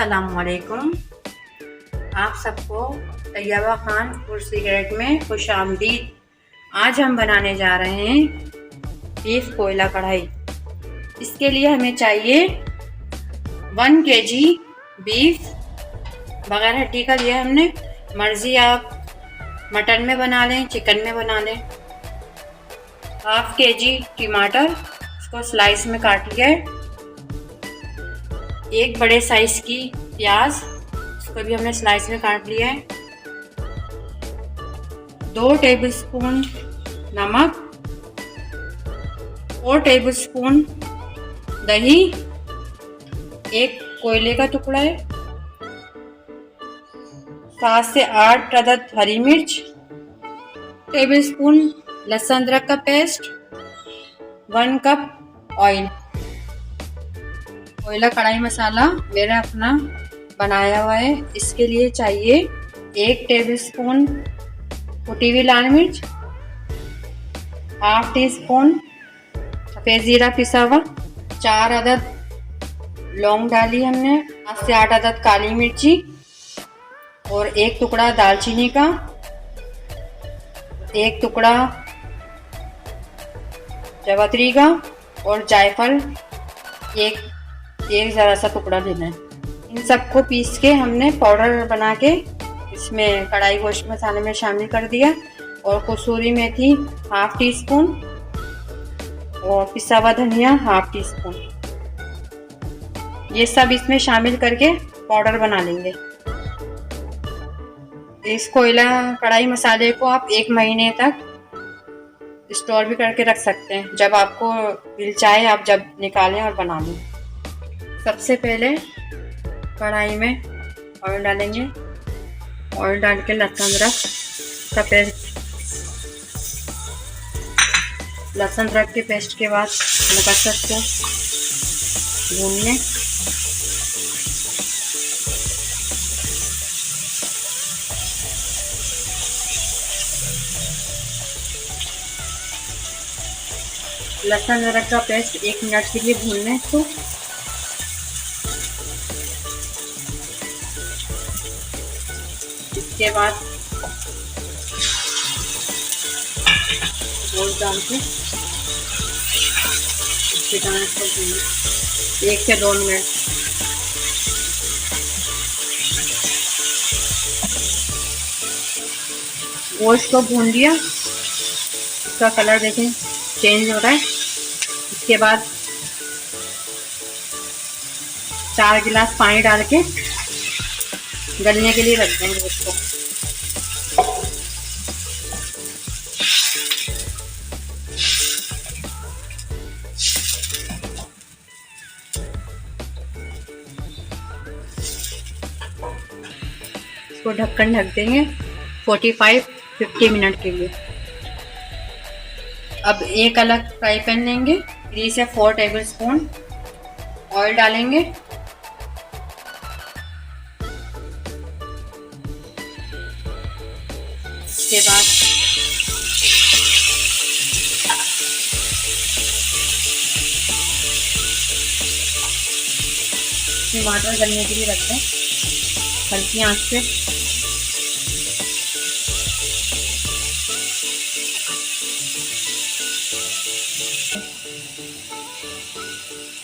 अस्सलामुअलैकुम। आप सबको तैयबा खान फूड सीक्रेट में खुश आमदीद। आज हम बनाने जा रहे हैं बीफ कोयला कढ़ाई। इसके लिए हमें चाहिए 1 kg बीफ बगैर हड्डी का लिया हमने। मर्ज़ी आप मटन में बना लें, चिकन में बना लें। 1/2 kg टमाटर, इसको स्लाइस में काट लिया है। 1 बड़े साइज की प्याज, इसको भी हमने स्लाइस में काट लिया है। 2 टेबलस्पून नमक, 4 टेबलस्पून दही, 1 कोयले का टुकड़ा है, 7 से 8 अदद हरी मिर्च, टेबलस्पून लहसुन अदरक का पेस्ट, 1 कप ऑयल। कोयला कढ़ाई मसाला मेरा अपना बनाया हुआ है। इसके लिए चाहिए 1 टेबलस्पून कुटी हुई लाल मिर्च, 1/2 टीस्पून सफ़ेद ज़ीरा पिसा हुआ, 4 अदद लौंग डाली हमने, 7 से 8 अदद काली मिर्ची और 1 टुकड़ा दालचीनी का, 1 टुकड़ा जावित्री का और जायफल एक ज़रा सा टुकड़ा लेना है। इन सबको पीस के हमने पाउडर बना के इसमें कढ़ाई गोश्त मसाले में शामिल कर दिया। और कसूरी मेथी 1/2 टीस्पून और पिसा हुआ धनिया 1/2 टीस्पून, ये सब इसमें शामिल करके पाउडर बना लेंगे। इस कोयला कढ़ाई मसाले को आप 1 महीने तक स्टोर भी करके रख सकते हैं। जब आपको दिल चाहे आप जब निकालें और बना लें। सबसे पहले कढ़ाई में ऑयल डालेंगे। ऑयल डाल के लहसुन अदरक का पेस्ट, लहसुन अदरक के पेस्ट के बाद हल्का सा भून लें। लहसुन अदरक का पेस्ट 1 मिनट के लिए भून लें इसको। इसके बाद गोश्त डाल के 1 से 2 मिनट। गोश्त को भून लिया, इसका कलर देखें चेंज हो रहा है। इसके बाद 4 गिलास पानी डाल के गलने के लिए रख देंगे उसको। इसको ढक्कन ढक देंगे 45-50 मिनट के लिए। अब एक अलग फ्राई पैन लेंगे, 3 से 4 टेबलस्पून ऑयल डालेंगे। इसके बाद टमाटर गलने के लिए रख दें हल्की आंच पे।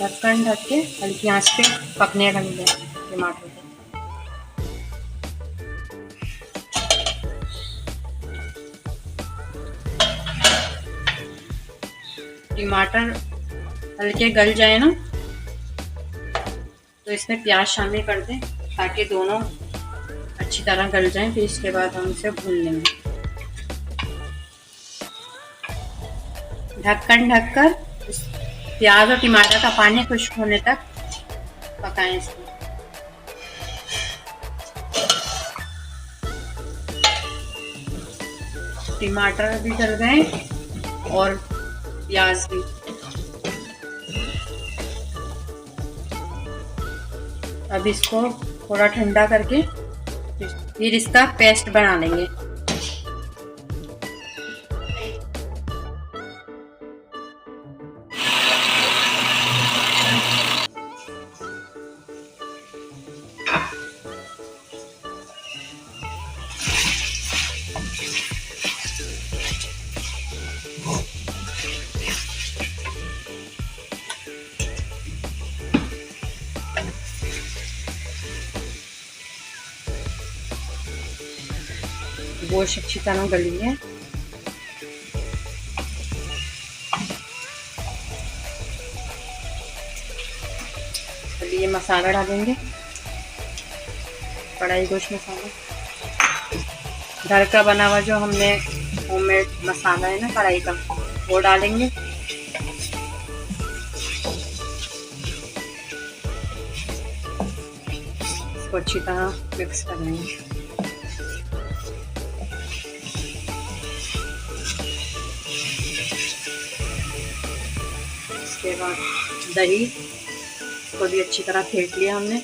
ढक्कन ढक के हल्की आंच पे पकने रख दें टमाटर को। टमाटर हल्के गल जाए ना तो इसमें प्याज शामिल कर दें ताकि दोनों अच्छी तरह गल जाएं। फिर इसके बाद हम इसे भून लेंगे। ढक्कन ढककर प्याज और टमाटर का पानी खुश्क होने तक पकाएं इसको। टमाटर भी गल गए और प्याज भी। अब इसको थोड़ा ठंडा करके फिर इसका पेस्ट बना लेंगे। गोश्त अच्छी तरह गली है। अभी ये मसाला डालेंगे, कढ़ाई गोश्त मसाला, घर का बना हुआ जो हमने होममेड मसाला है ना कढ़ाई का, वो डालेंगे। इसको अच्छी तरह मिक्स कर लेंगे। इसके बाद दही को भी अच्छी तरह फेंट लिया हमने।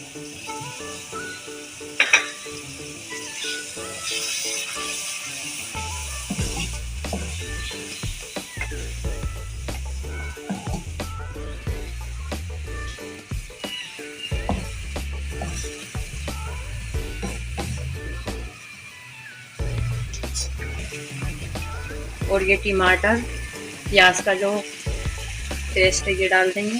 और ये टमाटर प्याज का जो पेस्ट है ये डाल देंगे।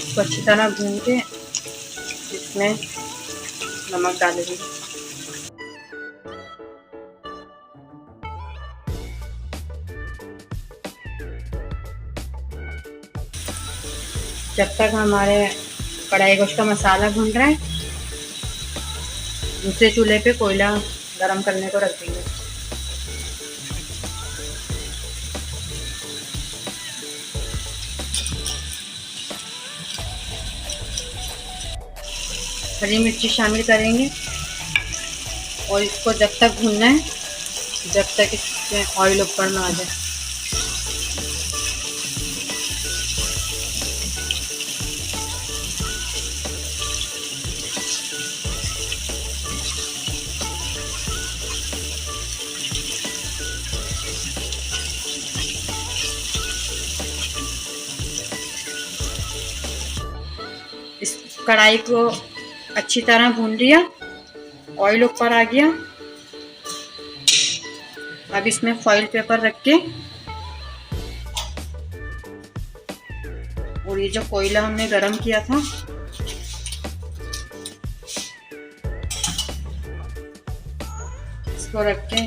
तो अच्छी तरह भून के इसमें नमक डालेंगे। जब तक हमारे कढ़ाई गोश्त का मसाला भून रहा है, दूसरे चूल्हे पे कोयला गरम करने को रख देंगे। हरी मिर्ची शामिल करेंगे और इसको जब तक भूनना है जब तक इसमें ऑयल ऊपर ना आ जाए। इस कढ़ाई को अच्छी तरह भून लिया, ऑयल ऊपर आ गया। अब इसमें फॉइल पेपर रख के और ये जो कोयला हमने गरम किया था इसको रख के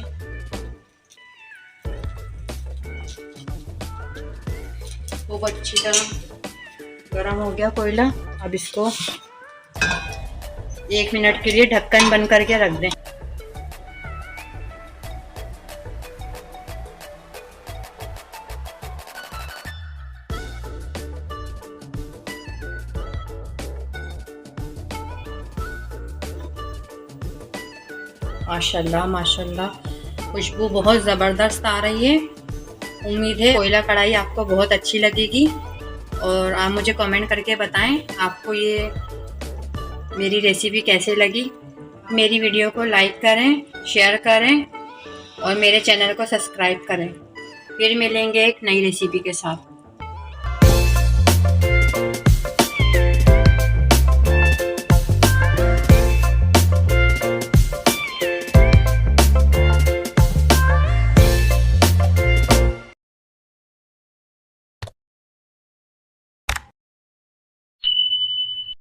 खूब अच्छी तरह गरम हो गया कोयला। अब इसको 1 मिनट के लिए ढक्कन बंद करके रख दें। माशाल्लाह माशाल्लाह, खुशबू बहुत ज़बरदस्त आ रही है। उम्मीद है कोयला कढ़ाई आपको बहुत अच्छी लगेगी और आप मुझे कमेंट करके बताएं आपको ये मेरी रेसिपी कैसे लगी। मेरी वीडियो को लाइक करें, शेयर करें और मेरे चैनल को सब्सक्राइब करें। फिर मिलेंगे एक नई रेसिपी के साथ।